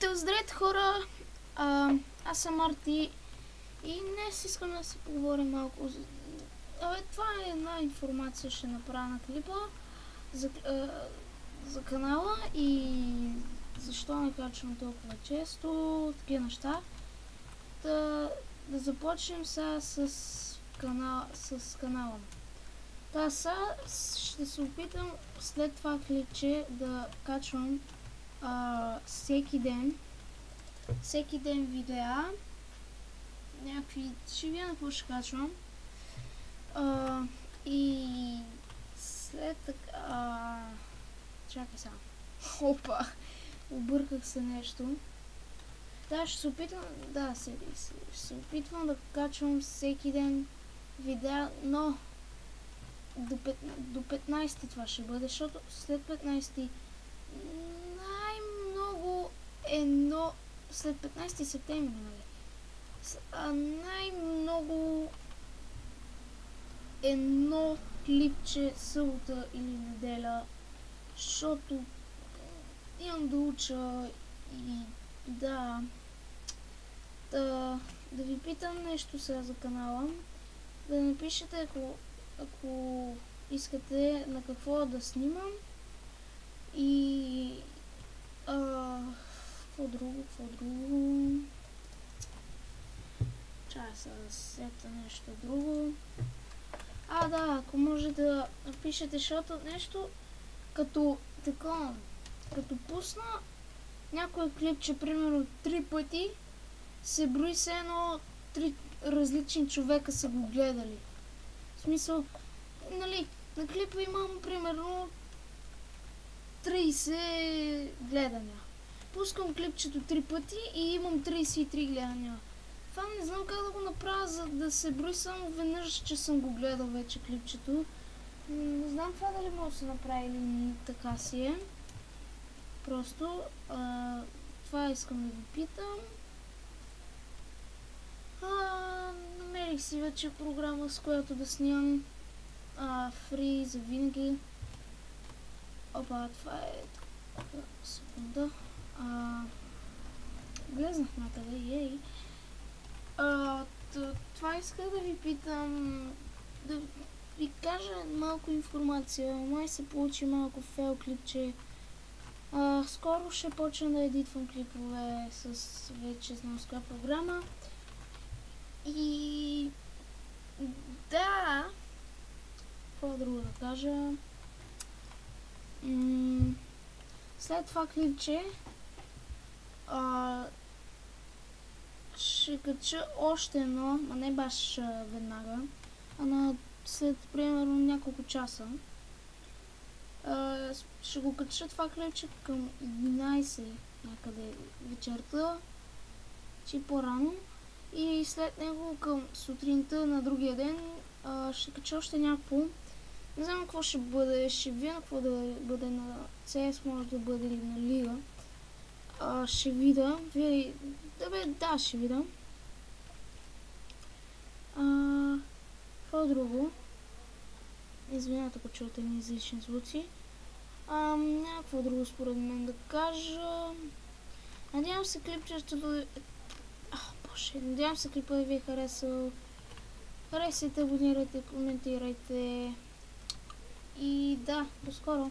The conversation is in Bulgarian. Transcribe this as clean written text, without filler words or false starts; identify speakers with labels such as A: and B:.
A: Здравейте хора, аз съм Марти и днес искам да си поговорим малко това е една информация, ще направя на клипа за канала и защо не качвам толкова често, такива неща. Да започнем сега с канала. Сега ще се опитам след това клипче да качвам всеки ден видеа, някакви, ще видя на какво ще качвам, и след така, чакай сега, опа, обърках се нещо. Да, ще се опитвам, ще се опитвам да качвам всеки ден видеа, но до 15 това ще бъде, защото след 15 най-много след 15 септември, най-много едно клипче събота или неделя, защото имам да уча и да ви питам нещо сега за канала, да напишете ако искате на какво да снимам и какво друго. Чакай сега да сета нещо друго. Ако може да напишете, защото нещо като пусна някой клипче, примерно 3 пъти, се брои се едно 3 различни човека са го гледали. В смисъл, нали, на клипа имам примерно 30 гледания. Пускам клипчето 3 пъти и имам 33 гледания. Това не знам как да го направя, за да се брои само веднъж, че съм го гледал вече клипчето. Не знам това дали може да се направи или така си е. Просто това искам да ви питам. Намерих си вече програма, с която да снимам фри за винаги. Опа, това е секунда. Влезнах някъде, ей. Това исках да ви питам, да ви кажа малко информация. Май се получи малко фейл клипче. Скоро ще почна да едитвам клипове с вече знам с коя програма. И да, какво друго да кажа. След това клипче ще кача още едно, а не баш веднага, след примерно няколко часа. Ще го кача това клипче към 11 някъде вечерта, че по-рано, и след него към сутринта на другия ден ще кача още някакво. Не знам какво ще бъде, ще видя какво да бъде на CS, може да бъде или на Лига. Ще видя. Ще видя. Какво друго? Извинявайте, ако чувате ми излишни звуци. Някакво друго според мен да кажа. Надявам се клипчето да... Надявам се клипа да ви е харесал. Харесайте, абонирайте, коментирайте. И да, до скоро!